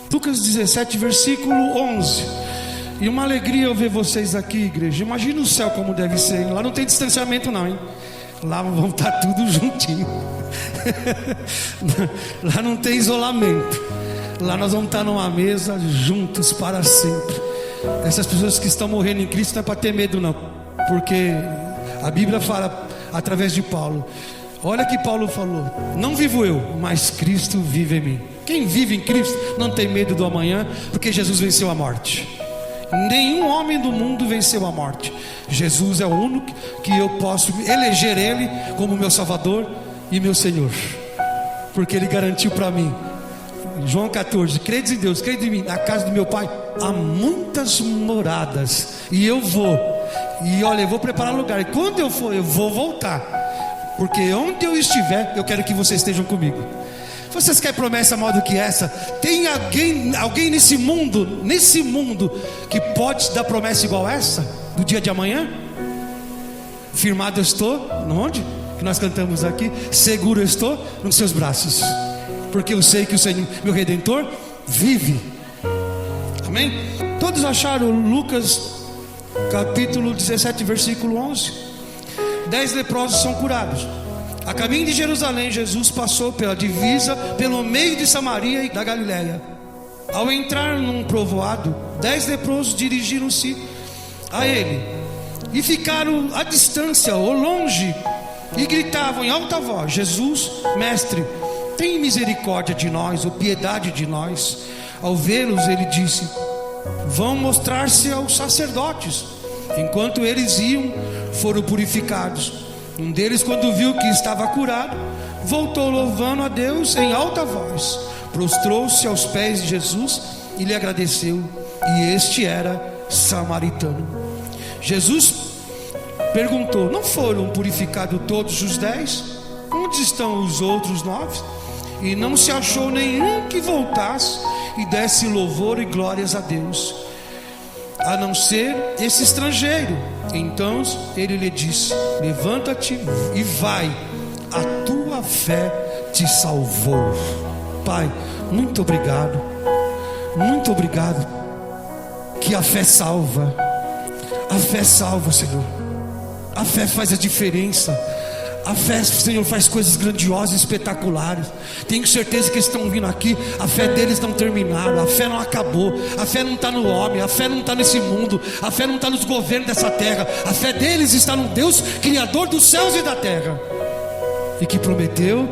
Lucas 17, versículo 11. E uma alegria eu ver vocês aqui, igreja. Imagina o céu como deve ser, hein? Lá não tem distanciamento não, hein? Lá vão estar tudo juntinho. Lá não tem isolamento. Lá nós vamos estar numa mesa juntos para sempre. Essas pessoas que estão morrendo em Cristo não é para ter medo não, porque a Bíblia fala através de Paulo. Olha que Paulo falou: não vivo eu, mas Cristo vive em mim. Quem vive em Cristo não tem medo do amanhã, porque Jesus venceu a morte. Nenhum homem do mundo venceu a morte. Jesus é o único que eu posso eleger Ele como meu Salvador e meu Senhor, porque Ele garantiu para mim. João 14: credes em Deus, credes em mim. Na casa do meu Pai há muitas moradas, e eu vou. E olha, eu vou preparar lugar. E quando eu for, eu vou voltar, porque onde eu estiver, eu quero que vocês estejam comigo. Vocês querem promessa maior do que essa? Tem alguém nesse mundo que pode dar promessa igual essa? Do dia de amanhã? Firmado eu estou, onde? Que nós cantamos aqui. Seguro eu estou nos seus braços, porque eu sei que o Senhor, meu Redentor, vive. Amém? Todos acharam Lucas capítulo 17, versículo 11? 10 leprosos são curados. A caminho de Jerusalém, Jesus passou pela divisa, pelo meio de Samaria e da Galileia. Ao entrar num povoado, 10 leprosos dirigiram-se a ele e ficaram à distância ou longe, e gritavam em alta voz: Jesus, mestre, tem misericórdia de nós, ou piedade de nós. Ao vê-los, ele disse: vão mostrar-se aos sacerdotes. Enquanto eles iam, foram purificados. Um deles, quando viu que estava curado, voltou louvando a Deus em alta voz, prostrou-se aos pés de Jesus e lhe agradeceu. E este era samaritano. Jesus perguntou: não foram purificados todos os 10? Onde estão os outros 9? E não se achou nenhum que voltasse e desse louvor e glórias a Deus, a não ser esse estrangeiro. Então ele lhe disse: levanta-te e vai, a tua fé te salvou. Pai, muito obrigado, que a fé salva. A fé salva, Senhor. A fé faz a diferença. A fé, Senhor, faz coisas grandiosas, espetaculares. Tenho certeza que eles estão vindo aqui, a fé deles não terminaram, a fé não acabou. A fé não está no homem, a fé não está nesse mundo, a fé não está nos governos dessa terra. A fé deles está no Deus, Criador dos céus e da terra, e que prometeu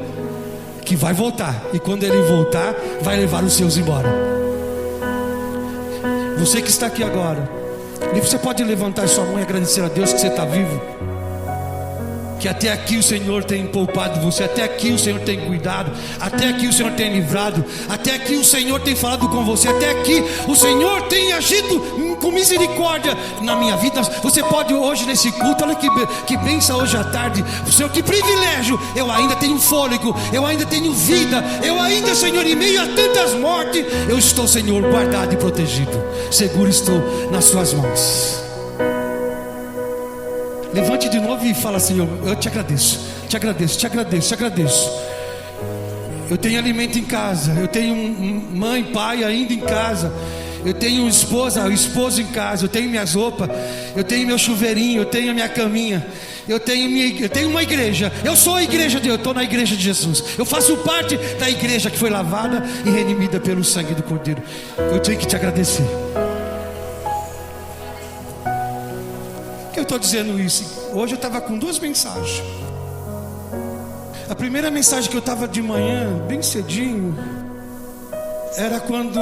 que vai voltar. E quando Ele voltar, vai levar os seus embora. Você que está aqui agora, você pode levantar sua mão e agradecer a Deus que você está vivo, que até aqui o Senhor tem poupado você, até aqui o Senhor tem cuidado, até aqui o Senhor tem livrado, até aqui o Senhor tem falado com você, até aqui o Senhor tem agido com misericórdia na minha vida. Você pode hoje nesse culto, olha que bênção hoje à tarde, Senhor, que privilégio, eu ainda tenho fôlego, eu ainda tenho vida, eu ainda, Senhor, em meio a tantas mortes, eu estou, Senhor, guardado e protegido, seguro estou nas suas mãos. Levante de novo e fala: Senhor, eu te agradeço, te agradeço, te agradeço, te agradeço. Eu tenho alimento em casa, eu tenho mãe, pai ainda em casa, eu tenho esposo em casa, eu tenho minhas roupas, eu tenho meu chuveirinho, eu tenho a minha caminha, eu tenho uma igreja. Eu sou a igreja eu estou na igreja de Jesus, eu faço parte da igreja que foi lavada e redimida pelo sangue do Cordeiro. Eu tenho que te agradecer. Eu estou dizendo isso. Hoje eu estava com 2 mensagens. A primeira mensagem que eu estava de manhã, bem cedinho, era quando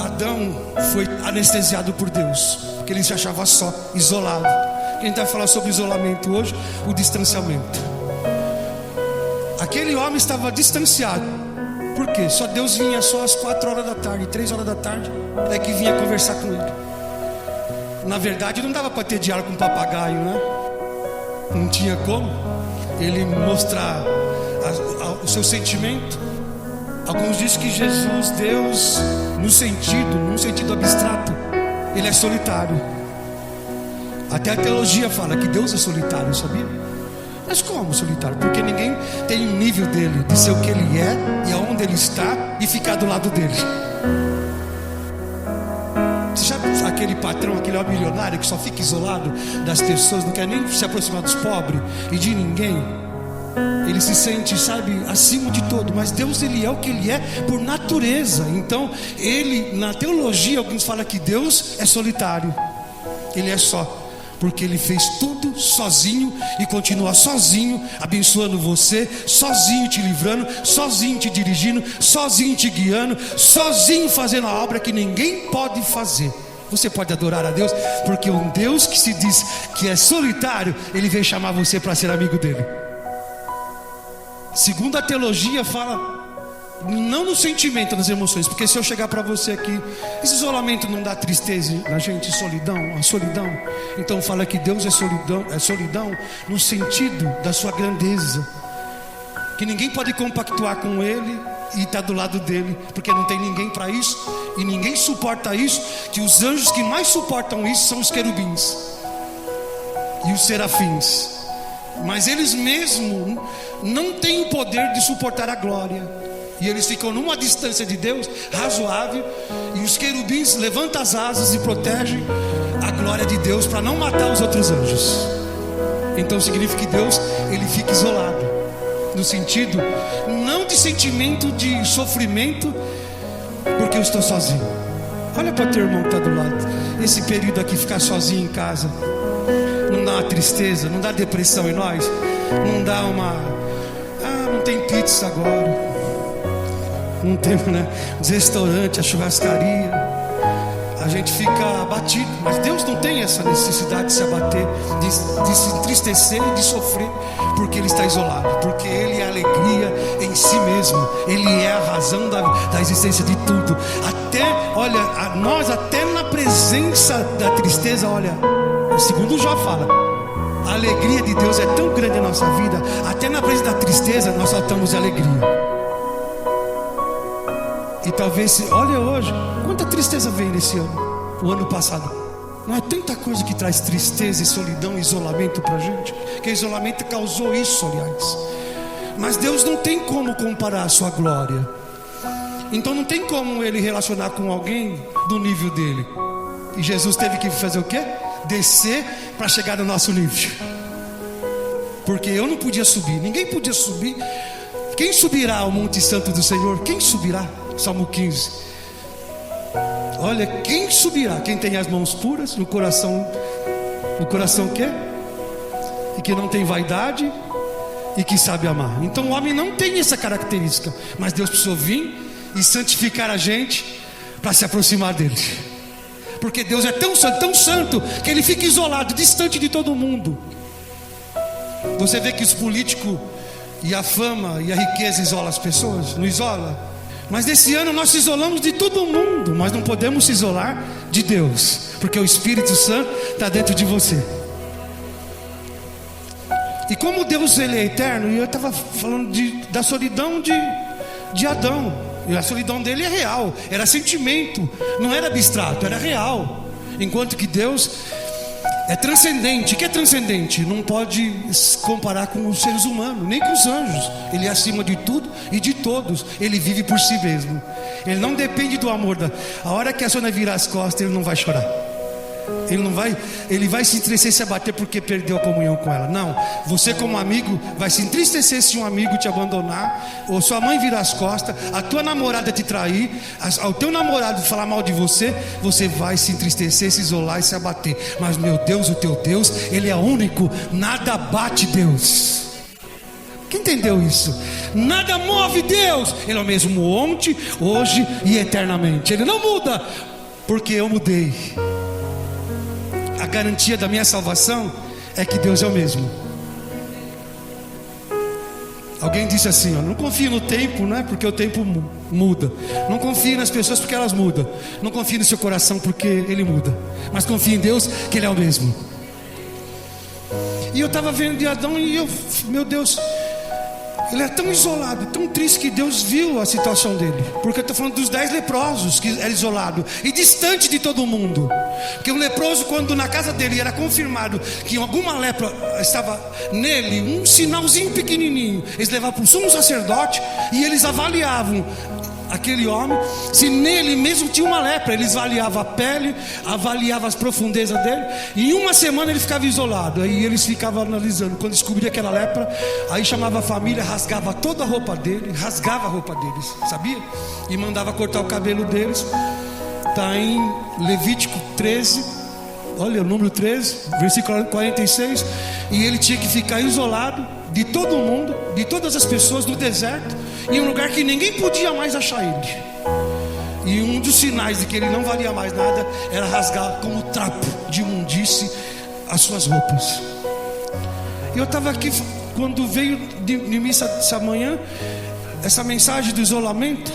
Adão foi anestesiado por Deus, porque ele se achava só, isolado. A gente vai falar sobre isolamento hoje, o distanciamento. Aquele homem estava distanciado. Por quê? Só Deus vinha só às 4 horas da tarde, 3 horas da tarde, é que vinha conversar com ele. Na verdade não dava para ter diálogo com um papagaio, né? Não tinha como ele mostrar o seu sentimento. Alguns dizem que Jesus, Deus, num sentido abstrato, Ele é solitário. Até a teologia fala que Deus é solitário, sabia? Mas como solitário? Porque ninguém tem um nível dele, de ser o que Ele é e aonde onde ele está e ficar do lado dele. Você já viu aquele patrão, aquele homem milionário que só fica isolado das pessoas, não quer nem se aproximar dos pobres e de ninguém? Ele se sente, sabe, acima de todo. Mas Deus, ele é o que ele é por natureza. Então, ele, na teologia, alguns falam que Deus é solitário. Ele é só, porque ele fez tudo sozinho e continua sozinho, abençoando você, sozinho te livrando, sozinho te dirigindo, sozinho te guiando, sozinho fazendo a obra que ninguém pode fazer. Você pode adorar a Deus, porque um Deus que se diz que é solitário, ele veio chamar você para ser amigo dele. Segundo a teologia, fala não no sentimento, nas emoções. Porque se eu chegar para você aqui, esse isolamento não dá tristeza na gente, solidão, a solidão. Então fala que Deus é solidão no sentido da sua grandeza, que ninguém pode compactuar com ele e estar do lado dele, porque não tem ninguém para isso, e ninguém suporta isso. Que os anjos que mais suportam isso são os querubins e os serafins, mas eles mesmos não têm o poder de suportar a glória, e eles ficam numa distância de Deus razoável, e os querubins levantam as asas e protegem a glória de Deus para não matar os outros anjos. Então significa que Deus, ele fica isolado, no sentido não de sentimento de sofrimento, porque eu estou sozinho. Olha para o teu irmão que está do lado. Esse período aqui, ficar sozinho em casa, não dá uma tristeza, não dá depressão em nós? Não dá uma... não tem pizza agora, não tem, né, os restaurantes, a churrascaria. A gente fica abatido, mas Deus não tem essa necessidade de se abater, de se entristecer e de sofrer, porque Ele está isolado, porque Ele é a alegria em si mesmo, Ele é a razão da existência de tudo. Até, olha, nós até na presença da tristeza, olha, o segundo Jó fala, a alegria de Deus é tão grande na nossa vida, até na presença da tristeza nós saltamos de alegria. E talvez, olha hoje, quanta tristeza veio nesse ano, o ano passado. Não é tanta coisa que traz tristeza e solidão e isolamento para a gente, que o isolamento causou isso, aliás. Mas Deus não tem como comparar a sua glória. Então não tem como Ele relacionar com alguém do nível dele. E Jesus teve que fazer o quê? Descer para chegar no nosso nível. Porque eu não podia subir, ninguém podia subir. Quem subirá ao Monte Santo do Senhor? Quem subirá? Salmo 15. Olha, quem subirá? Quem tem as mãos puras, no coração o quê? E que não tem vaidade e que sabe amar. Então o homem não tem essa característica, mas Deus precisou vir e santificar a gente para se aproximar dele. Porque Deus é tão santo que Ele fica isolado, distante de todo mundo. Você vê que os políticos e a fama e a riqueza isolam as pessoas? Não isola? Mas nesse ano nós se isolamos de todo mundo, mas não podemos se isolar de Deus, porque o Espírito Santo está dentro de você. E como Deus, Ele é eterno, e eu estava falando da solidão de Adão, e a solidão dele é real, era sentimento, não era abstrato, era real. Enquanto que Deus é transcendente. O que é transcendente? Não pode comparar com os seres humanos, nem com os anjos. Ele é acima de tudo e de todos. Ele vive por si mesmo. Ele não depende do amor a hora que a Sônia virar as costas, ele não vai chorar. Ele vai se entristecer, se abater porque perdeu a comunhão com ela. Não, você como amigo vai se entristecer se um amigo te abandonar, ou sua mãe virar as costas, a tua namorada te trair, ao teu namorado falar mal de você, você vai se entristecer, se isolar e se abater. Mas meu Deus, o teu Deus, Ele é único, nada bate Deus. Quem entendeu isso? Nada move Deus. Ele é o mesmo ontem, hoje e eternamente. Ele não muda, porque eu mudei. A garantia da minha salvação é que Deus é o mesmo. Alguém disse assim, ó, não confie no tempo, né? Porque o tempo muda. Não confie nas pessoas porque elas mudam. Não confie no seu coração porque ele muda. Mas confie em Deus que Ele é o mesmo. E eu estava vendo de Adão e meu Deus, Ele é tão isolado, tão triste, que Deus viu a situação dele. Porque eu estou falando dos 10 leprosos, que era isolado e distante de todo mundo. Porque o leproso, quando na casa dele era confirmado que alguma lepra estava nele, um sinalzinho pequenininho, eles levavam para o sumo sacerdote e eles avaliavam aquele homem, se nele mesmo tinha uma lepra. Eles avaliavam a pele, avaliavam as profundezas dele, e em uma semana ele ficava isolado. Aí eles ficavam analisando, quando descobria aquela lepra, aí chamava a família, rasgava toda a roupa dele, rasgava a roupa deles, sabia? E mandava cortar o cabelo deles. Está em Levítico 13, olha o número 13, versículo 46. E ele tinha que ficar isolado de todo mundo, de todas as pessoas, no deserto, em um lugar que ninguém podia mais achar ele. E um dos sinais de que ele não valia mais nada era rasgar como trapo de imundície as suas roupas. E eu estava aqui quando veio de missa essa manhã, essa mensagem do isolamento,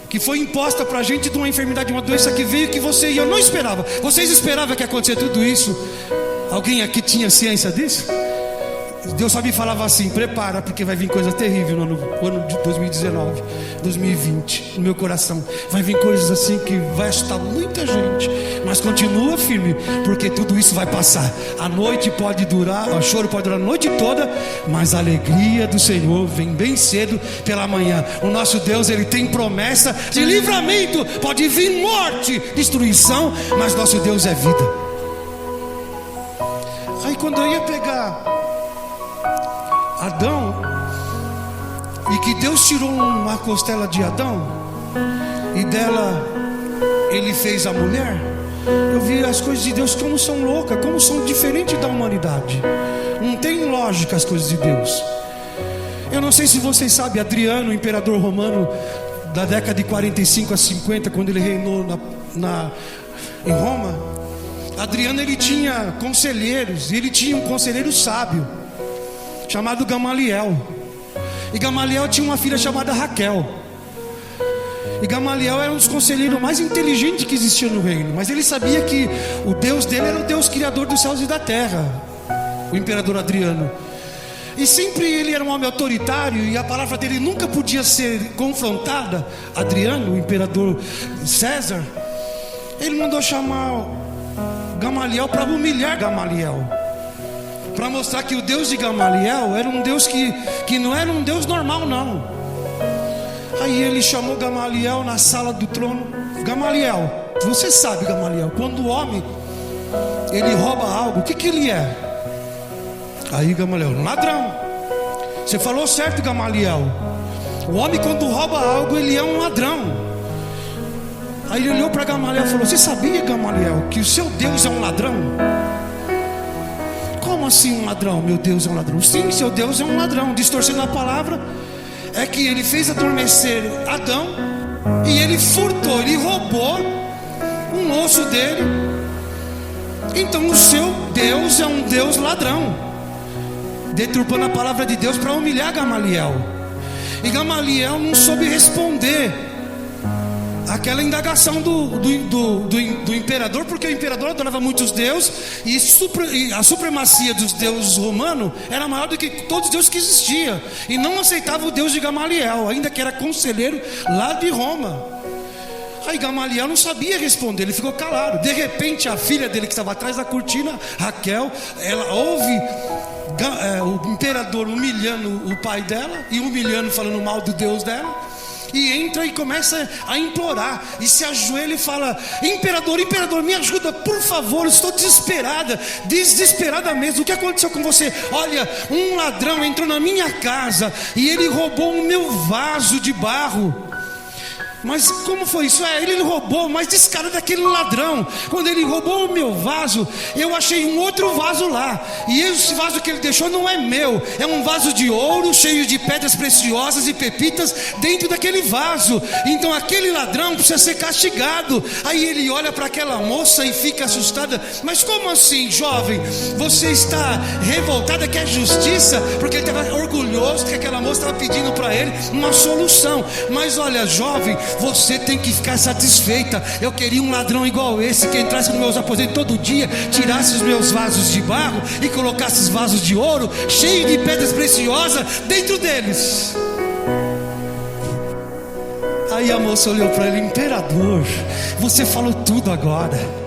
que foi imposta para a gente, de uma enfermidade, de uma doença que veio, que você e eu não esperava. Vocês esperavam que acontecesse tudo isso? Alguém aqui tinha ciência disso? Deus só me falava assim: prepara, porque vai vir coisa terrível no ano de 2019, 2020, no meu coração. Vai vir coisas assim que vai assustar muita gente, mas continua firme, porque tudo isso vai passar. A noite pode durar, o choro pode durar a noite toda, mas a alegria do Senhor vem bem cedo pela manhã. O nosso Deus, Ele tem promessa de livramento. Pode vir morte, destruição, mas nosso Deus é vida. Aí quando eu ia pegar Adão, e que Deus tirou uma costela de Adão, e dela Ele fez a mulher, eu vi as coisas de Deus como são loucas, como são diferentes da humanidade. Não tem lógica as coisas de Deus. Eu não sei se vocês sabem, Adriano, o imperador romano da década de 45 a 50, quando ele reinou em Roma, Adriano, ele tinha conselheiros, e ele tinha um conselheiro sábio chamado Gamaliel. E Gamaliel tinha uma filha chamada Raquel. E Gamaliel era um dos conselheiros mais inteligentes que existia no reino, mas ele sabia que o Deus dele era o Deus criador dos céus e da terra, o imperador Adriano. E sempre ele era um homem autoritário, e a palavra dele nunca podia ser confrontada. Adriano, o imperador César, ele mandou chamar Gamaliel para humilhar Gamaliel, para mostrar que o Deus de Gamaliel era um Deus que não era um Deus normal, não. Aí ele chamou Gamaliel na sala do trono. Gamaliel, você sabe, Gamaliel, quando o homem ele rouba algo, o que ele é? Aí Gamaliel: um ladrão. Você falou certo, Gamaliel. O homem, quando rouba algo, ele é um ladrão. Aí ele olhou para Gamaliel e falou: você sabia, Gamaliel, que o seu Deus é um ladrão? Como assim um ladrão? Meu Deus é um ladrão. Sim, seu Deus é um ladrão. Distorcendo a palavra, é que ele fez adormecer Adão, e ele furtou, ele roubou um osso dele. Então o seu Deus é um Deus ladrão, deturpando a palavra de Deus para humilhar Gamaliel. E Gamaliel não soube responder aquela indagação do imperador, porque o imperador adorava muitos deuses, e a supremacia dos deuses romanos era maior do que todos os deuses que existiam, e não aceitava o Deus de Gamaliel, ainda que era conselheiro lá de Roma. Aí Gamaliel não sabia responder, ele ficou calado. De repente a filha dele, que estava atrás da cortina, Raquel, ela ouve o imperador humilhando o pai dela, e humilhando, falando mal do Deus dela, e entra e começa a implorar, e se ajoelha e fala: imperador, imperador, me ajuda, por favor, estou desesperada, desesperada mesmo. O que aconteceu com você? Olha, um ladrão entrou na minha casa e ele roubou o meu vaso de barro. Mas como foi isso? Ele roubou, mas descarado daquele ladrão. Quando ele roubou o meu vaso, eu achei um outro vaso lá, e esse vaso que ele deixou não é meu, é um vaso de ouro cheio de pedras preciosas e pepitas dentro daquele vaso. Então aquele ladrão precisa ser castigado. Aí ele olha para aquela moça e fica assustada: mas como assim, jovem? Você está revoltada, quer justiça? Porque ele estava orgulhoso que aquela moça estava pedindo para ele uma solução. Mas olha, jovem, Você tem que ficar satisfeita. Eu queria um ladrão igual esse, que entrasse nos meus aposentos todo dia, tirasse os meus vasos de barro e colocasse os vasos de ouro, cheios de pedras preciosas dentro deles. Aí a moça olhou para ele: imperador, você falou tudo agora.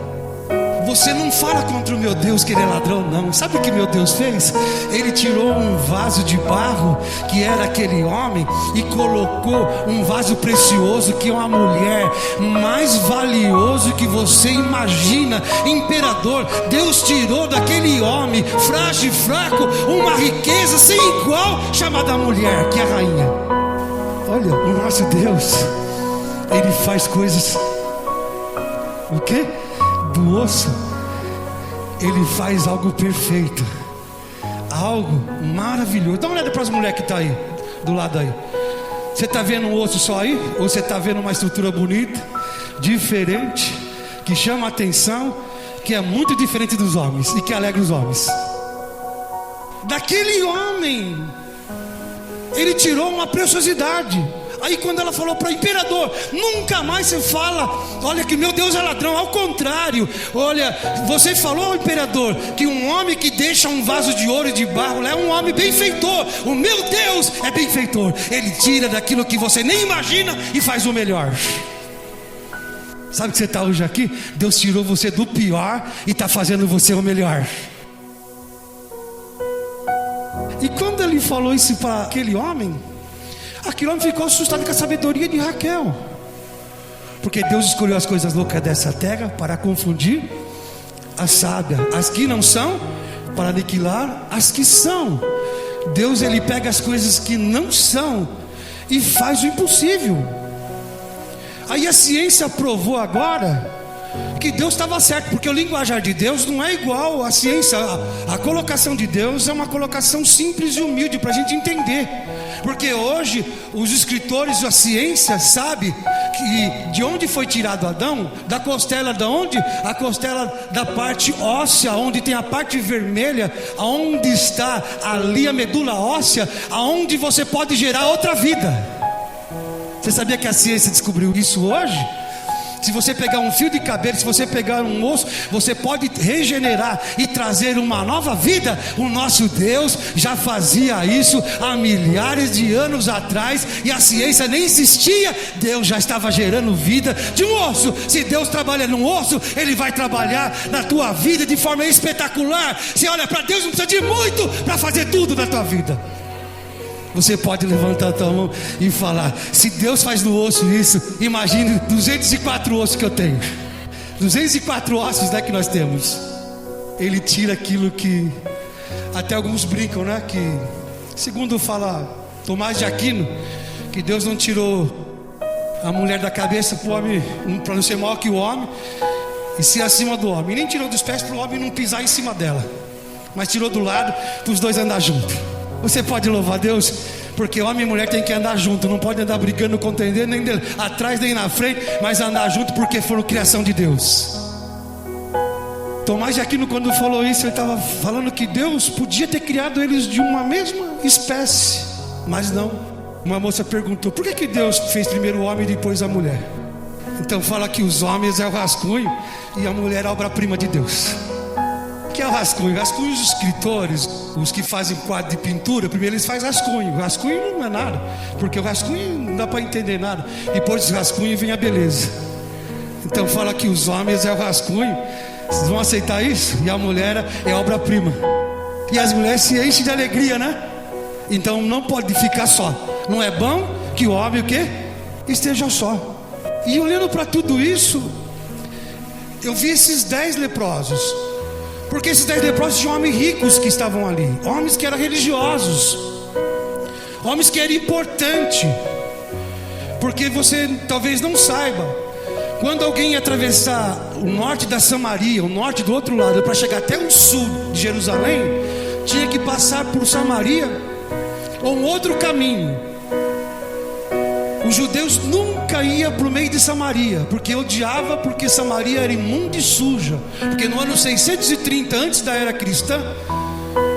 Você não fala contra o meu Deus que ele é ladrão, não. Sabe o que meu Deus fez? Ele tirou um vaso de barro, que era aquele homem, e colocou um vaso precioso, que é uma mulher, mais valioso que você imagina. Imperador, Deus tirou daquele homem frágil e fraco uma riqueza sem igual, chamada mulher, que é a rainha. Olha, o nosso Deus, ele faz coisas, o quê? Do osso. Ele faz algo perfeito, algo maravilhoso. Dá uma olhada para as mulheres que estão aí, do lado aí. Você está vendo um osso só aí? Ou você está vendo uma estrutura bonita, diferente, que chama a atenção, que é muito diferente dos homens e que alegra os homens? Daquele homem ele tirou uma preciosidade. Aí quando ela falou para o imperador: nunca mais você fala, olha, que meu Deus é ladrão. Ao contrário, olha, você falou, imperador, que um homem que deixa um vaso de ouro e de barro é um homem benfeitor. O meu Deus é benfeitor. Ele tira daquilo que você nem imagina e faz o melhor. Sabe que você está hoje aqui? Deus tirou você do pior e está fazendo você o melhor. E quando ele falou isso para aquele homem ficou assustado com a sabedoria de Raquel, porque Deus escolheu as coisas loucas dessa terra para confundir as sábias, as que não são, para aniquilar as que são. Deus, ele pega as coisas que não são e faz o impossível. Aí a ciência provou agora que Deus estava certo, porque o linguajar de Deus não é igual à ciência. A colocação de Deus é uma colocação simples e humilde para a gente entender. Porque hoje os escritores, a ciência sabe que de onde foi tirado Adão, da costela, da onde? A costela da parte óssea, onde tem a parte vermelha, aonde está ali a medula óssea, aonde você pode gerar outra vida. Você sabia que a ciência descobriu isso hoje? Se você pegar um fio de cabelo, se você pegar um osso, você pode regenerar e trazer uma nova vida. O nosso Deus já fazia isso há milhares de anos atrás, e a ciência nem existia. Deus já estava gerando vida de um osso. Se Deus trabalha num osso, Ele vai trabalhar na tua vida de forma espetacular. Você olha para Deus, não precisa de muito para fazer tudo na tua vida. Você pode levantar a tua mão e falar: se Deus faz no osso isso, imagine 204 ossos que eu tenho. 204 ossos, né, que nós temos. Ele tira aquilo que até alguns brincam, né, que segundo fala Tomás de Aquino, que Deus não tirou a mulher da cabeça para o homem, para não ser maior que o homem e ser acima do homem, e nem tirou dos pés para o homem não pisar em cima dela, mas tirou do lado para os dois andar juntos. Você pode louvar Deus, porque homem e mulher tem que andar junto, não pode andar brigando, contendendo, nem atrás nem na frente, mas andar junto, porque foram criação de Deus. Tomás de Aquino, quando falou isso, ele estava falando que Deus podia ter criado eles de uma mesma espécie, mas não. Uma moça perguntou: por que Deus fez primeiro o homem e depois a mulher? Então fala que os homens é o rascunho e a mulher é a obra-prima de Deus. O que é o rascunho? Rascunho, os escritores, os que fazem quadro de pintura, primeiro eles fazem rascunho. O rascunho não é nada, porque o rascunho não dá para entender nada. Depois do rascunho vem a beleza. Então fala que os homens é o rascunho. Vocês vão aceitar isso? E a mulher é a obra-prima. E as mulheres se enchem de alegria, né? Então não pode ficar só. Não é bom que o homem o quê? Esteja só. E olhando para tudo isso, eu vi esses 10 leprosos. Porque esses 10 leprosos tinham homens ricos que estavam ali, homens que eram religiosos, homens que eram importantes. Porque você talvez não saiba, quando alguém ia atravessar o norte da Samaria, o norte do outro lado, para chegar até o sul de Jerusalém, tinha que passar por Samaria ou um outro caminho. Os judeus nunca iam para o meio de Samaria, porque odiava, porque Samaria era imunda e suja. Porque no ano 630 antes da era cristã,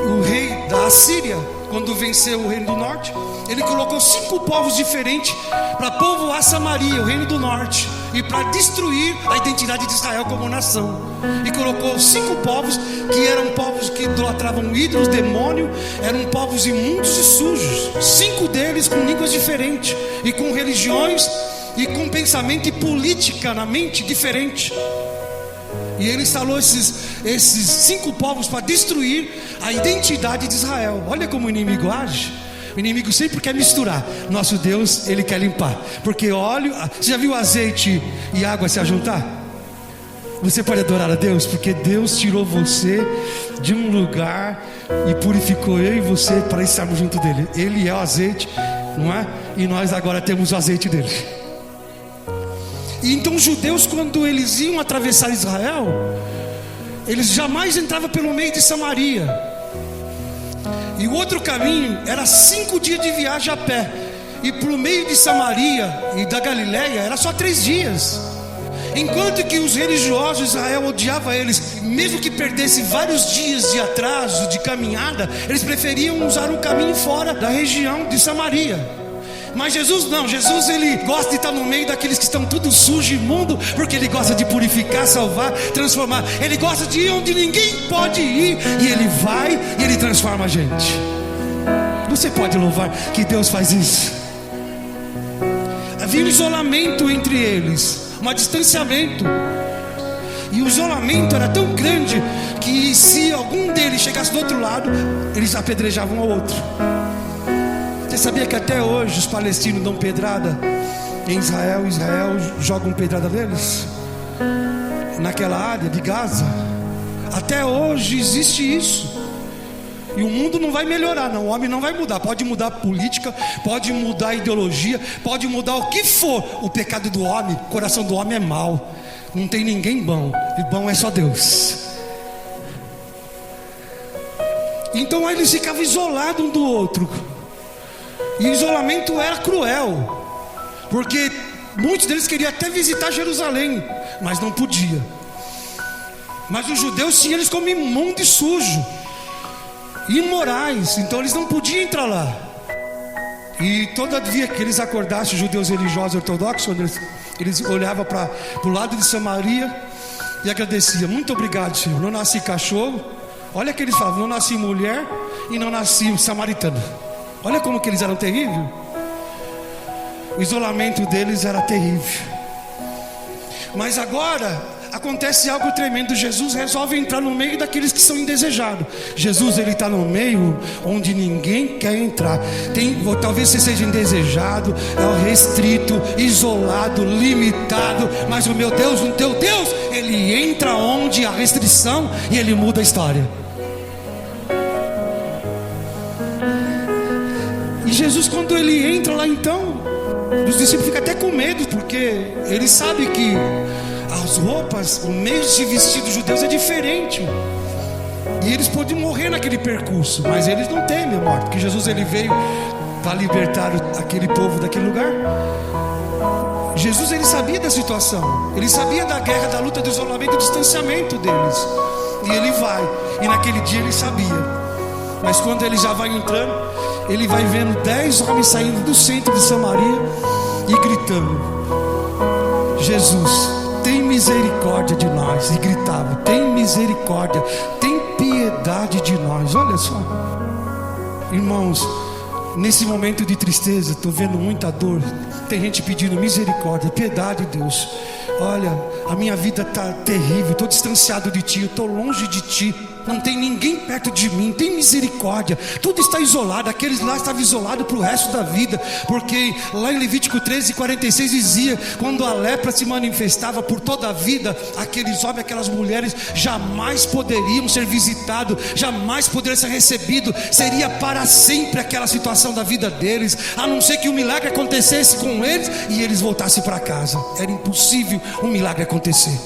o rei da Assíria quando venceu o reino do norte, ele colocou 5 povos diferentes para povoar Samaria, o reino do norte, e para destruir a identidade de Israel como nação. E colocou 5 povos que eram povos que idolatravam ídolos, demônio, eram povos imundos e sujos. 5 deles com línguas diferentes e com religiões e com pensamento e política na mente diferente. E ele instalou esses 5 povos para destruir a identidade de Israel. Olha como o inimigo age. O inimigo sempre quer misturar. Nosso Deus, ele quer limpar. Porque óleo, você já viu azeite e água se ajuntar? Você pode adorar a Deus, porque Deus tirou você de um lugar e purificou eu e você para estarmos junto dele. Ele é o azeite, não é? E nós agora temos o azeite dele. E então os judeus, quando eles iam atravessar Israel, eles jamais entravam pelo meio de Samaria. E o outro caminho era 5 dias de viagem a pé. E para o meio de Samaria e da Galileia era só 3 dias. Enquanto que os religiosos de Israel odiavam eles, mesmo que perdesse vários dias de atraso, de caminhada, eles preferiam usar um caminho fora da região de Samaria. Mas Jesus não, Jesus ele gosta de estar no meio daqueles que estão tudo sujo e imundo, porque ele gosta de purificar, salvar, transformar. Ele gosta de ir onde ninguém pode ir, e ele vai e ele transforma a gente. Você pode louvar que Deus faz isso. Havia um isolamento entre eles, um distanciamento. E o isolamento era tão grande que se algum deles chegasse do outro lado, eles apedrejavam ao outro. Você sabia que até hoje os palestinos dão pedrada em Israel? Israel jogam pedrada neles? Naquela área de Gaza. Até hoje existe isso. E o mundo não vai melhorar não, o homem não vai mudar. Pode mudar a política, pode mudar a ideologia, pode mudar o que for. O pecado do homem, o coração do homem é mau. Não tem ninguém bom, e bom é só Deus. Então eles ficavam isolados um do outro. E o isolamento era cruel, porque muitos deles queriam até visitar Jerusalém, mas não podia. Mas os judeus tinham eles como imundo e sujo, imorais, então eles não podiam entrar lá. E todavia que eles acordassem, os judeus religiosos ortodoxos, eles olhavam para o lado de Samaria e agradeciam: muito obrigado, Senhor, não nasci cachorro. Olha que eles falavam: não nasci mulher e não nasci samaritano. Olha como que eles eram terríveis. O isolamento deles era terrível. Mas agora acontece algo tremendo. Jesus resolve entrar no meio daqueles que são indesejados. Jesus ele está no meio onde ninguém quer entrar. Talvez você seja indesejado, é restrito, isolado, limitado. Mas o meu Deus, o teu Deus, ele entra onde há restrição e ele muda a história. E Jesus, quando ele entra lá, então os discípulos ficam até com medo, porque eles sabem que as roupas, o meio de se vestir dos judeus é diferente, e eles podem morrer naquele percurso. Mas eles não temem a morte, porque Jesus ele veio para libertar aquele povo daquele lugar. Jesus ele sabia da situação, ele sabia da guerra, da luta, do isolamento, do distanciamento deles. E ele vai, e naquele dia ele sabia. Mas quando ele já vai entrando, ele vai vendo 10 homens saindo do centro de Samaria e gritando: Jesus, tem misericórdia de nós. E gritava: tem misericórdia, tem piedade de nós. Olha só, irmãos, nesse momento de tristeza, estou vendo muita dor. Tem gente pedindo misericórdia, piedade, Deus. Olha, a minha vida está terrível, estou distanciado de Ti, eu estou longe de Ti. Não tem ninguém perto de mim, tem misericórdia. Tudo está isolado, aqueles lá estavam isolados para o resto da vida. Porque lá em Levítico 13:46 dizia: quando a lepra se manifestava por toda a vida, aqueles homens, aquelas mulheres jamais poderiam ser visitados, jamais poderiam ser recebidos. Seria para sempre aquela situação da vida deles, a não ser que um milagre acontecesse com eles e eles voltassem para casa. Era impossível um milagre acontecer.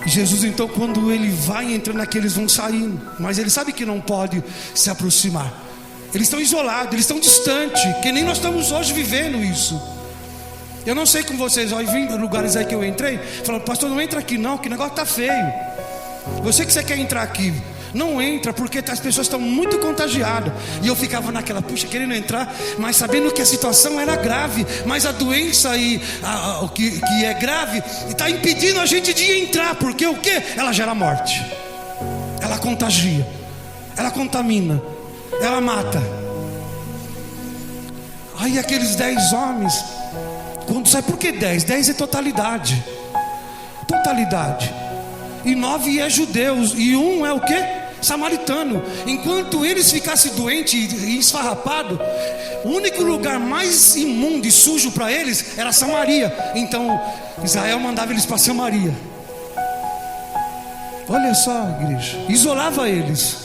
Jesus então, quando ele vai entrando aqui, eles vão saindo, mas ele sabe que não pode se aproximar. Eles estão isolados, eles estão distantes, que nem nós estamos hoje vivendo isso. Eu não sei com vocês, ó, eu vim em lugares aí que eu entrei, falando: pastor, não entra aqui não, que o negócio está feio. Você que você quer entrar aqui, não entra, porque as pessoas estão muito contagiadas. E eu ficava naquela, puxa, querendo entrar, mas sabendo que a situação era grave, mas a doença o que é grave está impedindo a gente de entrar, porque o que? Ela gera morte, ela contagia, ela contamina, ela mata. Aí aqueles 10 homens, quando sai, por que 10? 10 é totalidade. Totalidade. E 9 é judeus, e 1 é o que? Samaritano. Enquanto eles ficassem doentes e esfarrapados, o único lugar mais imundo e sujo para eles era Samaria. Então Israel mandava eles para Samaria. Olha só, igreja, isolava eles.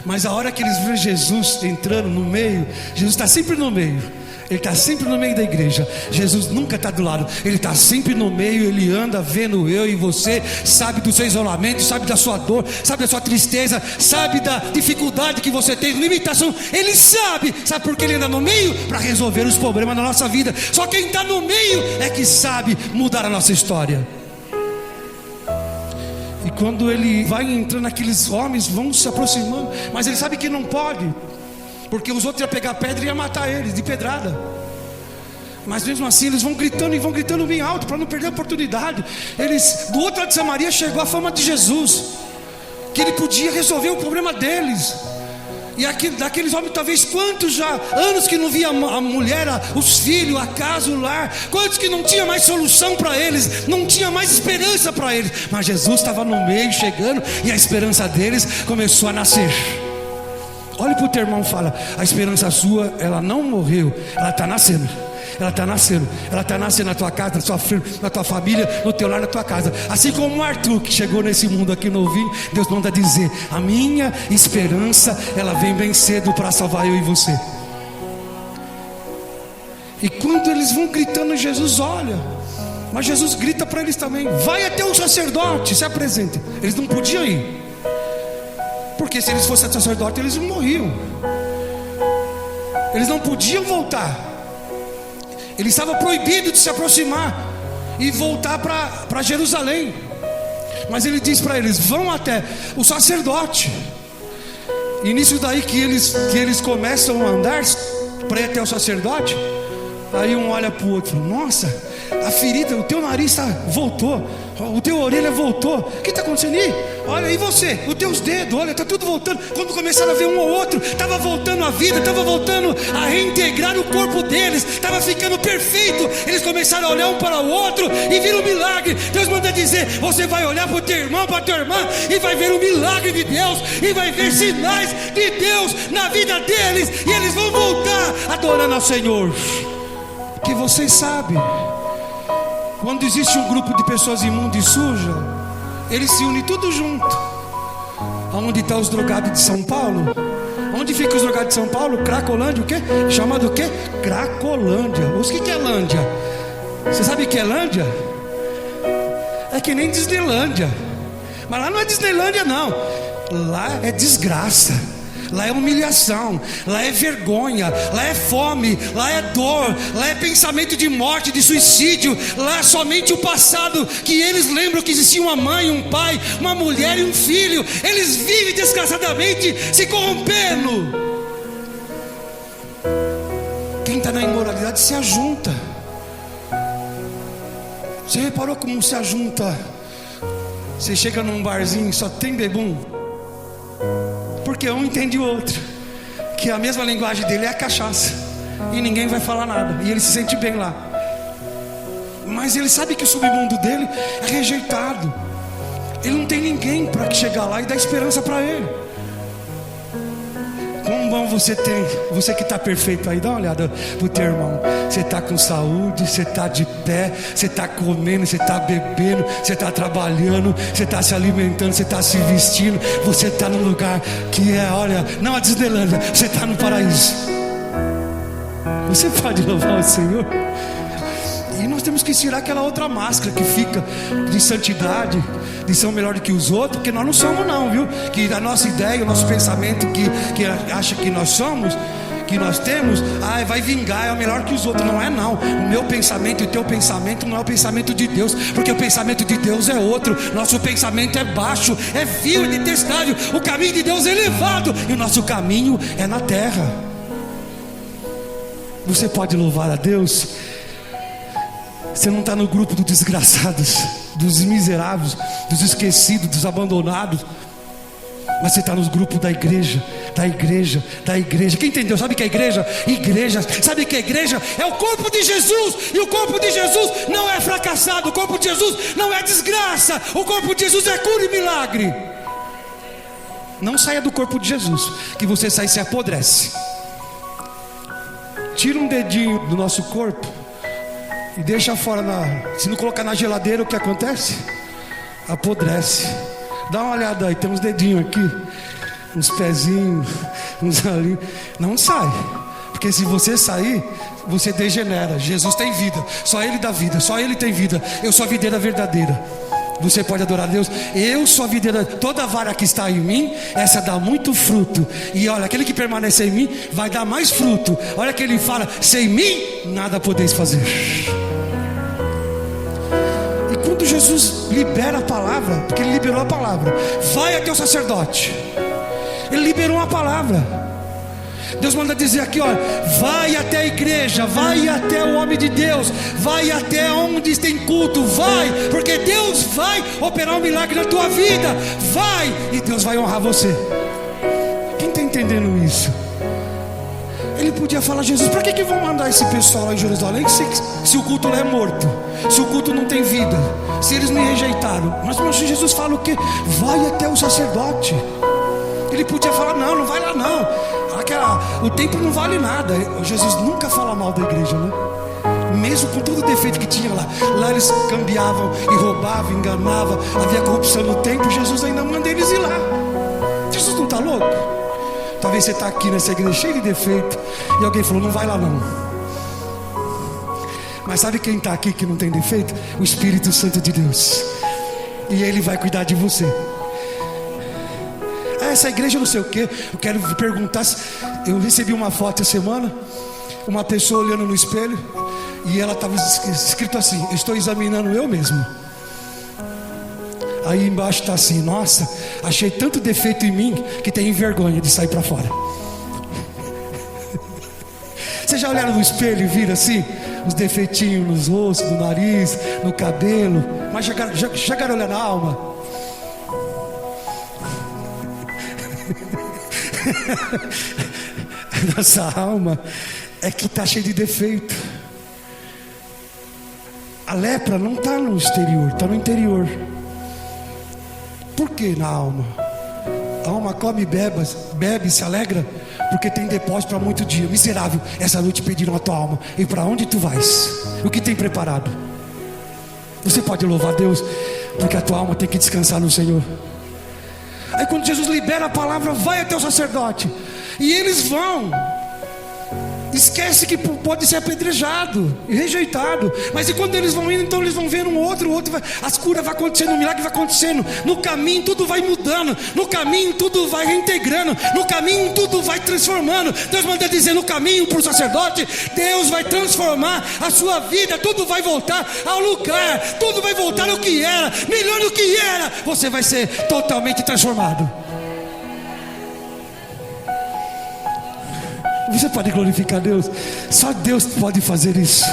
Mas a hora que eles viram Jesus entrando no meio, Jesus está sempre no meio. Ele está sempre no meio da igreja. Jesus nunca está do lado, Ele está sempre no meio. Ele anda vendo eu e você, sabe do seu isolamento, sabe da sua dor, sabe da sua tristeza, sabe da dificuldade que você tem, limitação. Ele sabe por que Ele anda no meio? Para resolver os problemas da nossa vida. Só quem está no meio é que sabe mudar a nossa história. E quando Ele vai entrando, aqueles homens vão se aproximando, mas Ele sabe que não pode, porque os outros iam pegar pedra e iam matar eles de pedrada. Mas mesmo assim eles vão gritando bem alto, para não perder a oportunidade. Do outro lado de Samaria chegou a fama de Jesus, que Ele podia resolver o problema deles. E daqueles homens, talvez quantos já anos que não via a mulher, os filhos, a casa, o lar, quantos que não tinha mais solução para eles, não tinha mais esperança para eles. Mas Jesus estava no meio, chegando, e a esperança deles começou a nascer. Olhe para o teu irmão e fala: a esperança sua, ela não morreu, ela está nascendo. Ela está nascendo, ela está nascendo na tua casa, na tua família, no teu lar, na tua casa. Assim como o Arthur, que chegou nesse mundo aqui novinho, Deus manda dizer: a minha esperança, ela vem bem cedo para salvar eu e você. E quando eles vão gritando, Jesus olha, mas Jesus grita para eles também: vai até o sacerdote, se apresente. Eles não podiam ir, porque se eles fossem sacerdote, eles morriam. Eles não podiam voltar. Eles estavam proibidos de se aproximar e voltar para Jerusalém. Mas Ele diz para eles: vão até o sacerdote. E nisso daí que eles começam a andar para ir até o sacerdote. Aí um olha para o outro: nossa, a ferida, o teu nariz voltou, o teu orelha voltou. O que está acontecendo aí? Olha, e você? Os teus dedos, olha, está tudo voltando. Quando começaram a ver um ao outro, estava voltando a vida, estava voltando a reintegrar o corpo deles, estava ficando perfeito. Eles começaram a olhar um para o outro e viram um milagre. Deus manda dizer: você vai olhar para o teu irmão, para a tua irmã, e vai ver o milagre de Deus, e vai ver sinais de Deus na vida deles, e eles vão voltar adorando ao Senhor. Que vocês sabem, quando existe um grupo de pessoas imundas e sujas, eles se unem tudo junto. Onde estão os drogados de São Paulo? Onde ficam os drogados de São Paulo? Cracolândia, o quê? Chamado o quê? Cracolândia. O que é Lândia? Você sabe o que é Lândia? É que nem Disneylândia. Mas lá não é Disneylândia não. Lá é desgraça, lá é humilhação, lá é vergonha, lá é fome, lá é dor, lá é pensamento de morte, de suicídio. Lá é somente o passado, que eles lembram que existia uma mãe, um pai, uma mulher e um filho. Eles vivem desgraçadamente se corrompendo. Quem está na imoralidade se ajunta. Você reparou como se ajunta? Você chega num barzinho e só tem bebum, porque um entende o outro, que a mesma linguagem dele é a cachaça, e ninguém vai falar nada, e ele se sente bem lá. Mas ele sabe que o submundo dele é rejeitado. Ele não tem ninguém para chegar lá e dar esperança para ele. Quão bom você tem, você que está perfeito aí, dá uma olhada pro teu irmão. Você está com saúde, você está de pé, você está comendo, você está bebendo, você está trabalhando, você está se alimentando, você está se vestindo. Você está num lugar que é, olha, não a Disneylândia, você está no paraíso. Você pode louvar o Senhor. E nós temos que tirar aquela outra máscara que fica de santidade, de ser melhor do que os outros, porque nós não somos não, viu? Que a nossa ideia, o nosso pensamento que acha que nós somos, que nós temos, vai vingar, é melhor que os outros. Não é não. O meu pensamento e o teu pensamento não é o pensamento de Deus, porque o pensamento de Deus é outro. Nosso pensamento é baixo, é vil, é detestável. O caminho de Deus é elevado, e o nosso caminho é na terra. Você pode louvar a Deus. Você não está no grupo dos desgraçados, dos miseráveis, dos esquecidos, dos abandonados, mas você está nos grupos da igreja, da igreja, da igreja. Quem entendeu? Sabe o que é igreja? Igreja, sabe o que é igreja? É o corpo de Jesus. E o corpo de Jesus não é fracassado. O corpo de Jesus não é desgraça. O corpo de Jesus é cura e milagre. Não saia do corpo de Jesus, que você sai e se apodrece. Tira um dedinho do nosso corpo e deixa fora se não colocar na geladeira, o que acontece? Apodrece. Dá uma olhada aí, tem uns dedinhos aqui, uns pezinhos, uns ali. Não sai, porque se você sair, você degenera. Jesus tem vida, só Ele dá vida, só Ele tem vida. Eu sou a videira verdadeira. Você pode adorar a Deus. Eu sou a videira. Toda vara que está em mim, essa dá muito fruto. E olha, aquele que permanecer em mim vai dar mais fruto. Olha que Ele fala: sem mim nada podeis fazer. E quando Jesus libera a palavra, porque Ele liberou a palavra, vai até o sacerdote. Ele liberou a palavra. Deus manda dizer aqui, olha, vai até a igreja, vai até o homem de Deus, vai até onde tem culto, vai, porque Deus vai operar um milagre na tua vida, vai, e Deus vai honrar você. Quem está entendendo isso? Ele podia falar: Jesus, para que vão mandar esse pessoal lá em Jerusalém, se o culto lá é morto, se o culto não tem vida, se eles me rejeitaram? Mas Jesus fala o quê? Vai até o sacerdote. Ele podia falar: não vai lá não, o templo não vale nada. Jesus nunca fala mal da igreja, né? Mesmo com todo o defeito que tinha lá. Lá eles cambiavam e roubavam, enganavam, havia corrupção no templo. Jesus ainda manda eles ir lá. Jesus não está louco? Talvez você está aqui nessa igreja cheia de defeito e alguém falou: não vai lá não. Mas sabe quem está aqui que não tem defeito? O Espírito Santo de Deus. E Ele vai cuidar de você. Essa igreja não sei o que. Eu quero perguntar. Eu recebi uma foto essa semana, uma pessoa olhando no espelho, e ela estava escrito assim: estou examinando eu mesmo. Aí embaixo está assim: nossa, achei tanto defeito em mim que tenho vergonha de sair para fora. Vocês já olharam no espelho e viram assim os defeitinhos nos rostos, no nariz, no cabelo? Mas chegaram a olhar na alma? Nossa alma é que está cheia de defeito. A lepra não está no exterior, está no interior. Por que na alma? A alma come, bebe, se alegra, porque tem depósito para muito dia. Miserável, essa noite pediram a tua alma: e para onde tu vais? O que tem preparado? Você pode louvar a Deus, porque a tua alma tem que descansar no Senhor. Aí quando Jesus libera a palavra, vai até o sacerdote, e eles vão. Esquece que pode ser apedrejado e rejeitado. Mas e quando eles vão indo, então eles vão vendo um outro as curas vão acontecendo, o milagre vai acontecendo. No caminho tudo vai mudando, no caminho tudo vai reintegrando, no caminho tudo vai transformando. Deus manda dizer no caminho para o sacerdote: Deus vai transformar a sua vida, tudo vai voltar ao lugar, tudo vai voltar ao que era, melhor do que era. Você vai ser totalmente transformado. Você pode glorificar a Deus? Só Deus pode fazer isso.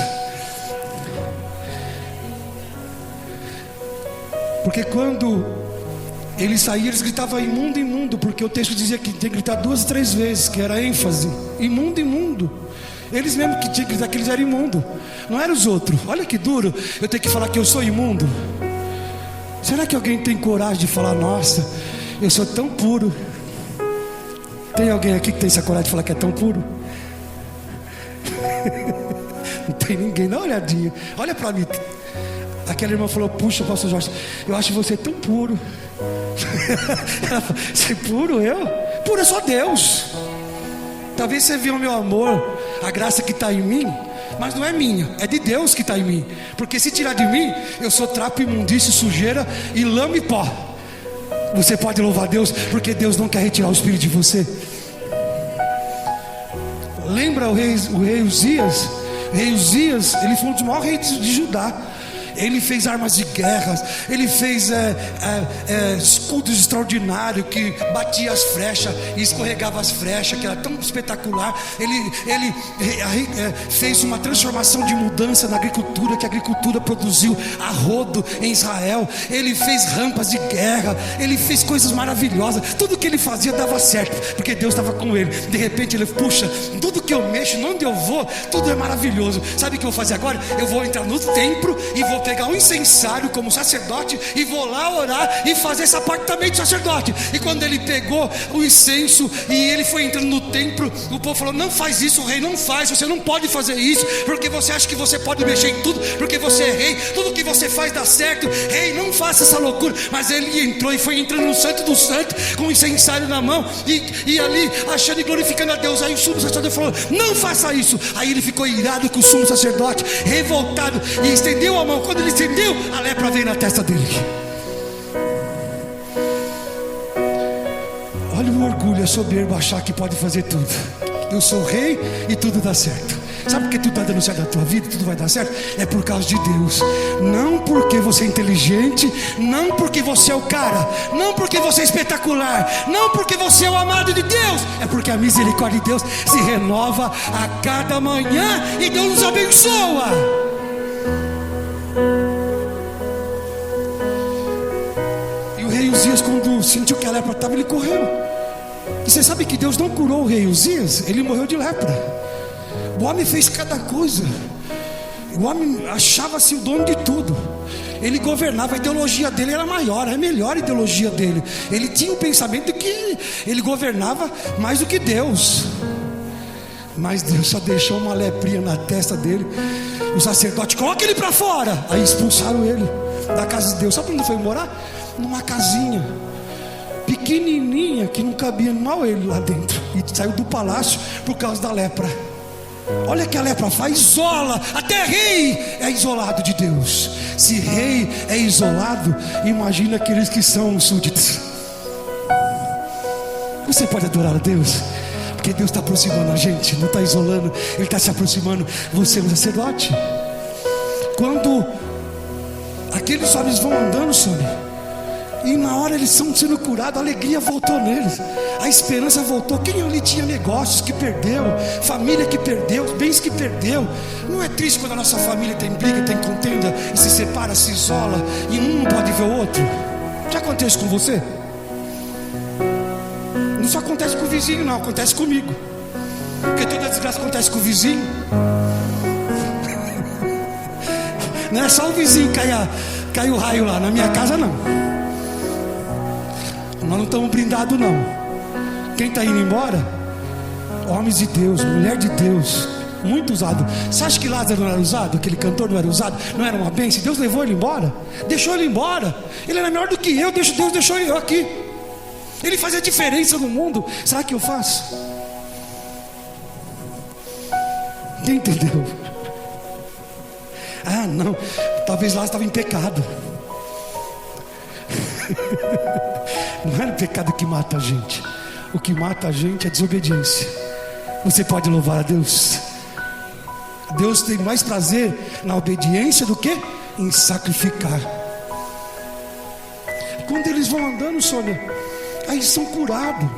Porque quando eles saíam, eles gritavam: imundo, imundo. Porque o texto dizia que tinha que gritar 2 ou 3 vezes, que era ênfase: imundo, imundo. Eles mesmo que tinham que gritar que eles eram imundos, não eram os outros. Olha que duro eu ter que falar que eu sou imundo. Será que alguém tem coragem de falar: nossa, eu sou tão puro? Tem alguém aqui que tem essa coragem de falar que é tão puro? Não tem ninguém. Dá uma olhadinha, olha para mim. Aquela irmã falou: puxa, pastor Jorge, eu acho você tão puro. Ela falou: você é puro? Eu? Puro é só Deus. Talvez você viu o meu amor, a graça que está em mim, mas não é minha, é de Deus que está em mim. Porque se tirar de mim, eu sou trapo, imundície, sujeira e lama e pó. Você pode louvar a Deus, porque Deus não quer retirar o Espírito de você. Lembra o rei Uzias? O rei Uzias, ele foi um dos maiores reis de Judá. Ele fez armas de guerra, ele fez escudos extraordinários que batia as flechas e escorregava as flechas, que era tão espetacular. Ele fez uma transformação de mudança na agricultura, que a agricultura produziu a rodo em Israel. Ele fez rampas de guerra, ele fez coisas maravilhosas. Tudo que ele fazia dava certo, porque Deus estava com ele. De repente ele, puxa, tudo que eu mexo, onde eu vou, tudo é maravilhoso. Sabe o que eu vou fazer agora? Eu vou entrar no templo e vou pegar um incensário como sacerdote e vou lá orar e fazer esse apartamento de sacerdote. E quando ele pegou o incenso e ele foi entrando no templo, o povo falou: não faz isso, o rei, não faz, você não pode fazer isso, porque você acha que você pode mexer em tudo, porque você é rei, tudo que você faz dá certo, rei, não faça essa loucura. Mas ele entrou e foi entrando no santo do santo com o incensário na mão e ali achando e glorificando a Deus. Aí o sumo sacerdote falou: não faça isso. Aí ele ficou irado com o sumo sacerdote, revoltado, e estendeu a mão. Quando ele estendeu, a lepra veio na testa dele. Olha o orgulho, a soberba, achar que pode fazer tudo. Eu sou rei e tudo dá certo. Sabe por que tudo está dando certo na tua vida, tudo vai dar certo? É por causa de Deus. Não porque você é inteligente, não porque você é o cara, não porque você é espetacular, não porque você é o amado de Deus. É porque a misericórdia de Deus se renova a cada manhã e Deus nos abençoa. Uzias, quando sentiu que a lepra estava, ele correu. E você sabe que Deus não curou o rei Uzias, ele morreu de lepra. O homem fez cada coisa. O homem achava-se o dono de tudo. Ele governava, a ideologia dele era maior, é a melhor ideologia dele. Ele tinha o pensamento de que ele governava mais do que Deus. Mas Deus só deixou uma leprinha na testa dele. O sacerdote: coloca ele para fora. Aí expulsaram ele da casa de Deus. Sabe onde foi morar? Numa casinha pequenininha que não cabia mal ele lá dentro. E saiu do palácio por causa da lepra. Olha o que a lepra faz, isola. Até rei é isolado de Deus. Se rei é isolado, imagina aqueles que são súditos. Você pode adorar a Deus, porque Deus está aproximando a gente, não está isolando, Ele está se aproximando. Você é um sacerdote. Quando aqueles homens vão andando, Sônia, e na hora eles estão sendo curados, a alegria voltou neles, a esperança voltou. Quem ali tinha negócios que perdeu, família que perdeu, bens que perdeu. Não é triste quando a nossa família tem briga, tem contenda, e se separa, se isola, e um não pode ver o outro? Já acontece com você? Não só acontece com o vizinho, não, acontece comigo. Porque toda desgraça acontece com o vizinho. Não é só o vizinho cair o raio lá, na minha casa não. Nós não estamos blindados não. Quem está indo embora? Homens de Deus, mulher de Deus, muito usado. Você acha que Lázaro não era usado? Aquele cantor não era usado? Não era uma bênção? Deus levou ele embora, deixou ele embora. Ele era melhor do que eu, Deus deixou eu aqui. Ele fazia diferença no mundo. Será que eu faço? Quem entendeu? Ah, não, talvez Lázaro estava em pecado. Não é o pecado que mata a gente. O que mata a gente é a desobediência. Você pode louvar a Deus. Deus tem mais prazer na obediência do que em sacrificar. Quando eles vão andando, Sônia, aí são curados.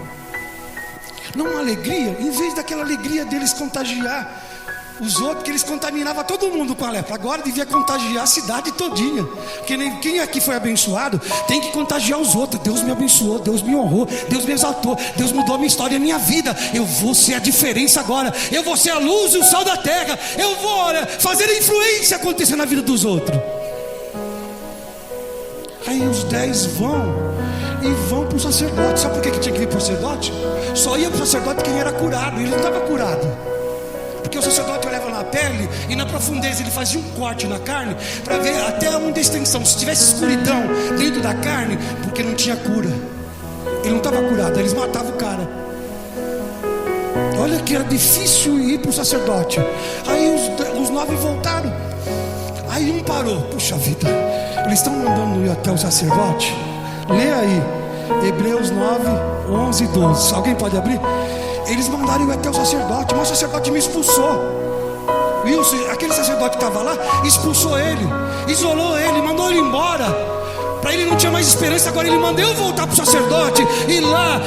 Não uma alegria, em vez daquela alegria deles contagiar os outros, que eles contaminavam todo mundo com a lepra, agora devia contagiar a cidade todinha. Porque quem aqui foi abençoado tem que contagiar os outros. Deus me abençoou, Deus me honrou, Deus me exaltou, Deus mudou a minha história, a minha vida. Eu vou ser a diferença agora. Eu vou ser a luz e o sal da terra. Eu vou fazer a influência acontecer na vida dos outros. Aí os 10 vão para o sacerdote. Sabe por que tinha que ir para o sacerdote? Só ia para o sacerdote quem era curado. Ele não estava curado, porque o sacerdote olhava na pele e na profundeza ele fazia um corte na carne para ver até onde a extensão. Se tivesse escuridão dentro da carne, porque não tinha cura, ele não estava curado, eles matavam o cara. Olha que era difícil ir para o sacerdote. Aí os 9 voltaram. Aí um parou. Puxa vida, eles estão mandando ir até o sacerdote. Lê aí Hebreus 9, 11 e 12. Alguém pode abrir? Eles mandaram eu até o sacerdote, mas o sacerdote me expulsou. Wilson, aquele sacerdote que estava lá, expulsou ele, isolou ele, mandou ele embora. Para ele não tinha mais esperança. Agora ele manda eu voltar para o sacerdote. E lá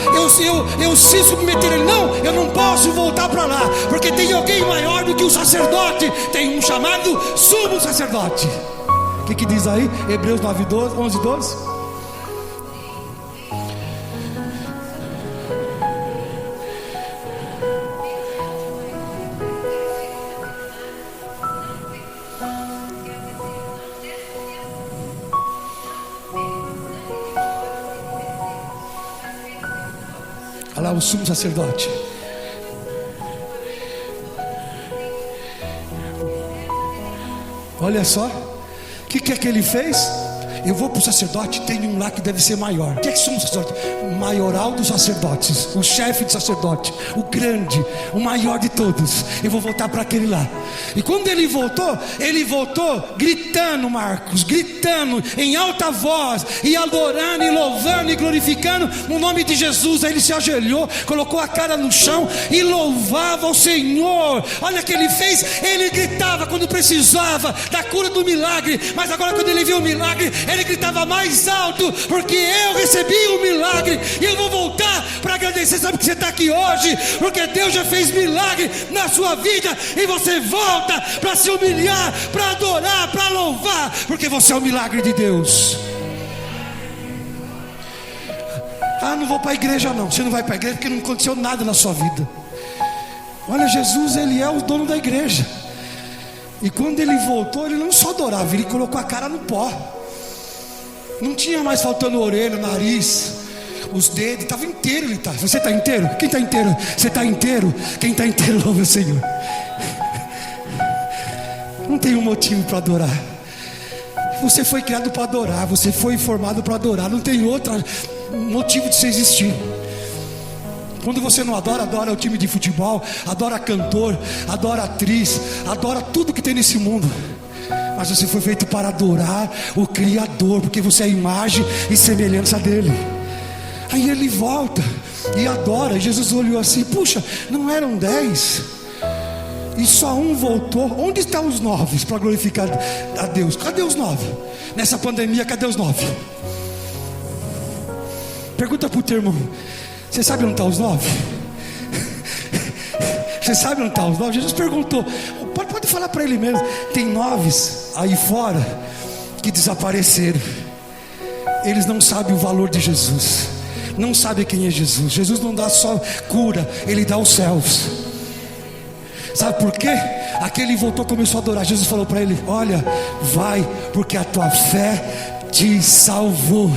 eu se submeter a ele. Não, eu não posso voltar para lá, porque tem alguém maior do que o sacerdote. Tem um chamado sumo sacerdote. O que diz aí? Hebreus 9, 12, 11, 12. Olha lá o sumo sacerdote. Olha só, o que é que ele fez? Eu vou para o sacerdote, tem um lá que deve ser maior. O que é que sumo sacerdote? O maioral dos sacerdotes, o chefe do sacerdote, o grande, o maior de todos. Eu vou voltar para aquele lá. E quando ele voltou gritando, Marcos, gritando em alta voz, e adorando, e louvando, e glorificando no nome de Jesus. Aí ele se ajoelhou, colocou a cara no chão e louvava ao Senhor. Olha o que ele fez, ele gritava quando precisava da cura do milagre, mas agora quando ele viu o milagre, ele gritava mais alto, porque eu recebi o milagre, e eu vou voltar para agradecer. Sabe que você está aqui hoje, porque Deus já fez milagre na sua vida, e você volta para se humilhar, para adorar, para louvar, porque você é o milagre de Deus. Ah, não vou para a igreja não. Você não vai para a igreja porque não aconteceu nada na sua vida. Olha, Jesus, ele é o dono da igreja. E quando ele voltou, ele não só adorava, ele colocou a cara no pó. Não tinha mais faltando orelha, nariz, os dedos, estava inteiro. Ele estava. Você está inteiro? Quem está inteiro? Você está inteiro? Quem está inteiro, louva o Senhor. Não tem um motivo para adorar. Você foi criado para adorar, você foi formado para adorar. Não tem outro motivo de você existir. Quando você não adora, adora o time de futebol, adora cantor, adora atriz, adora tudo que tem nesse mundo. Mas você foi feito para adorar o Criador, porque você é a imagem e semelhança dele. Aí ele volta e adora. Jesus olhou assim: puxa, não eram 10 e só um voltou. Onde estão os 9 para glorificar a Deus? Cadê os 9? Nessa pandemia, cadê os 9? Pergunta para o teu irmão: você sabe onde estão os 9? Você sabe onde estão os 9? Jesus perguntou. Pode falar para ele mesmo. Tem 9 aí fora que desapareceram. Eles não sabem o valor de Jesus, não sabem quem é Jesus. Jesus não dá só cura, ele dá os céus. Sabe por quê? Aquele voltou, começou a adorar. Jesus falou para ele: olha, vai, porque a tua fé te salvou.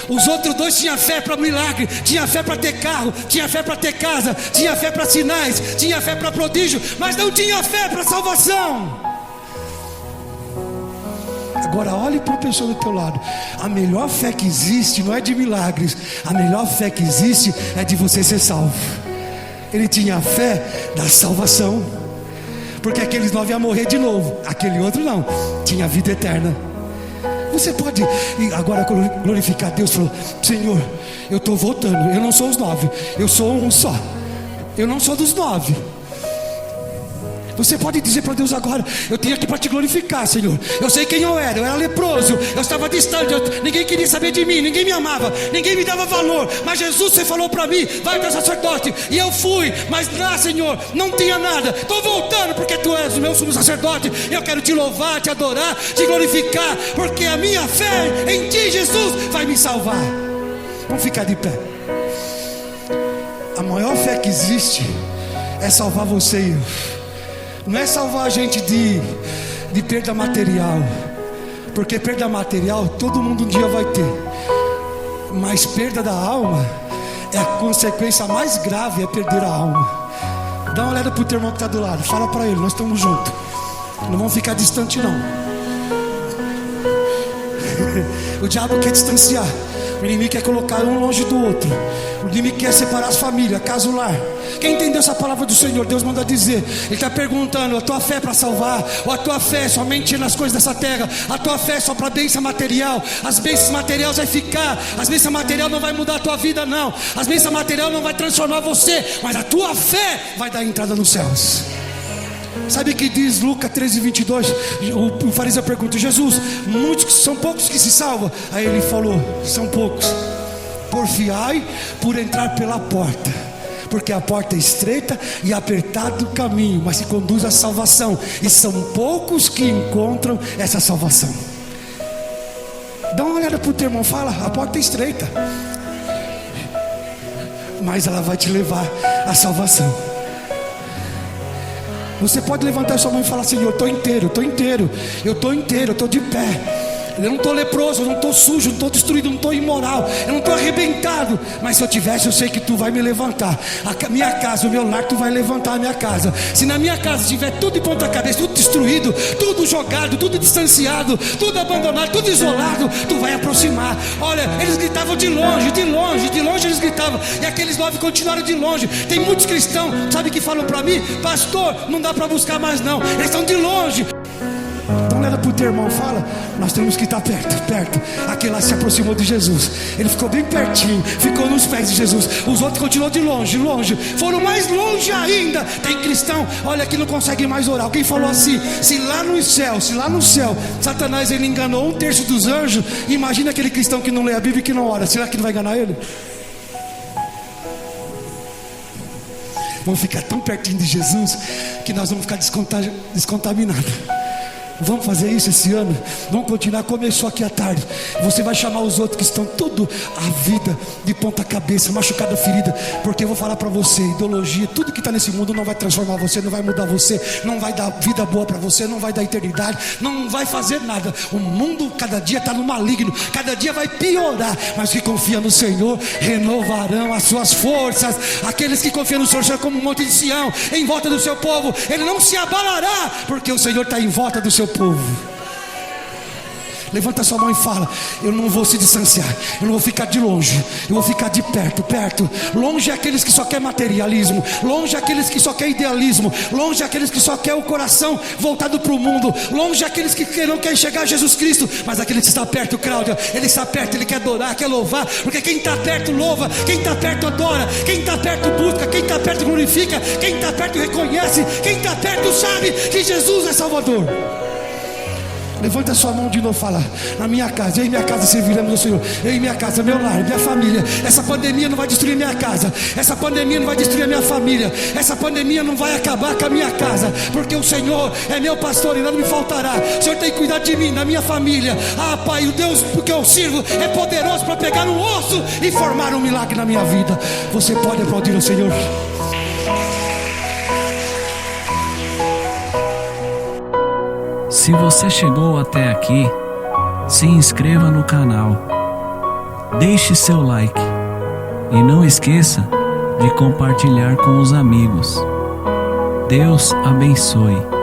Os outros 2 tinham fé para milagre, tinha fé para ter carro, tinha fé para ter casa, tinha fé para sinais, tinha fé para prodígio, mas não tinha fé para salvação. Agora olhe para a pessoa do teu lado. A melhor fé que existe não é de milagres. A melhor fé que existe é de você ser salvo. Ele tinha fé da salvação, porque aqueles 9 iam morrer de novo, aquele outro não, tinha vida eterna. Você pode agora glorificar a Deus. Falou: Senhor, eu estou voltando. Eu não sou os 9, eu sou um só. Eu não sou dos 9. Você pode dizer para Deus agora: eu tenho aqui para te glorificar, Senhor. Eu sei quem eu era leproso, eu estava distante, ninguém queria saber de mim, ninguém me amava, ninguém me dava valor. Mas Jesus, você falou para mim: vai para o sacerdote. E eu fui, mas lá, Senhor, não tinha nada. Estou voltando porque Tu és o meu sumo sacerdote. Eu quero Te louvar, Te adorar, Te glorificar, porque a minha fé em Ti, Jesus, vai me salvar. Vamos ficar de pé. A maior fé que existe é salvar você e eu. Não é salvar a gente de perda material, porque perda material todo mundo um dia vai ter, mas perda da alma é a consequência mais grave, é perder a alma. Dá uma olhada para o teu irmão que está do lado, fala para ele: nós estamos juntos, não vamos ficar distante não. O diabo quer distanciar, O inimigo quer colocar um longe do outro. O inimigo quer separar as famílias, casa, o lar. Quem entendeu essa palavra do Senhor? Deus manda dizer. Ele está perguntando: a tua fé é para salvar? Ou a tua fé é somente nas coisas dessa terra? A tua fé é só para a bênção material? As bênçãos materiais vai ficar. As bênçãos materiais não vai mudar a tua vida, não. As bênçãos materiais não vai transformar você. Mas a tua fé vai dar entrada nos céus. Sabe o que diz Lucas 13:22? O fariseu pergunta: Jesus, são poucos que se salvam? Aí ele falou: são poucos. Porfiai por entrar pela porta, porque a porta é estreita e apertado o caminho, mas se conduz à salvação, e são poucos que encontram essa salvação. Dá uma olhada para o teu irmão, fala: a porta é estreita, mas ela vai te levar à salvação. Você pode levantar sua mão e falar: Senhor, eu estou inteiro, eu estou de pé. Eu não estou leproso, eu não estou sujo, eu não estou destruído, eu não estou imoral, eu não estou arrebentado. Mas se eu tivesse, eu sei que tu vai me levantar. A minha casa, o meu lar, tu vai levantar a minha casa. Se na minha casa tiver tudo de ponta cabeça, tudo destruído, tudo jogado, tudo distanciado, tudo abandonado, tudo isolado, tu vai aproximar. Olha, eles gritavam de longe eles gritavam. E aqueles 9 continuaram de longe. Tem muitos cristãos, sabe, que falam para mim: pastor, não dá para buscar mais não, eles estão de longe. Então olha para o teu irmão, fala: nós temos que estar perto. Aquele lá se aproximou de Jesus, ele ficou bem pertinho, ficou nos pés de Jesus. Os outros continuaram de longe, foram mais longe ainda. Tem cristão, olha, que não consegue mais orar. Alguém falou assim: se lá no céu Satanás ele enganou 1/3 dos anjos, imagina aquele cristão que não lê a Bíblia e que não ora. Será que ele vai enganar ele? Vamos ficar tão pertinho de Jesus que nós vamos ficar descontaminados. Vamos fazer isso esse ano. Vamos continuar. Começou aqui à tarde. Você vai chamar os outros que estão tudo a vida de ponta cabeça, machucada, ferida. Porque eu vou falar para você: ideologia, tudo que está nesse mundo não vai transformar você, não vai mudar você, não vai dar vida boa para você, não vai dar eternidade, não vai fazer nada. O mundo cada dia está no maligno, cada dia vai piorar. Mas que confia no Senhor renovarão as suas forças. Aqueles que confiam no Senhor serão como um monte de Sião em volta do seu povo. Ele não se abalará, porque o Senhor está em volta do seu povo. Levanta sua mão e fala: eu não vou se distanciar, eu não vou ficar de longe, eu vou ficar de perto. Longe é aqueles que só quer materialismo, longe é aqueles que só quer idealismo, longe é aqueles que só quer o coração voltado para o mundo, longe é aqueles que não querem chegar a Jesus Cristo. Mas aquele que está perto, Cláudia, ele está perto, ele quer adorar, quer louvar. Porque quem está perto louva, quem está perto adora, quem está perto busca, quem está perto glorifica, quem está perto reconhece, quem está perto sabe que Jesus é Salvador. Levanta a sua mão de novo e fala: na minha casa, eu e minha casa serviremos ao Senhor. Eu e minha casa, meu lar, minha família. Essa pandemia não vai destruir minha casa, essa pandemia não vai destruir a minha família, essa pandemia não vai acabar com a minha casa, porque o Senhor é meu pastor e nada me faltará. O Senhor tem cuidado de mim, da minha família. Ah, Pai, o Deus que eu sirvo é poderoso para pegar um osso e formar um milagre na minha vida. Você pode aplaudir o Senhor? Se você chegou até aqui, se inscreva no canal, deixe seu like e não esqueça de compartilhar com os amigos. Deus abençoe.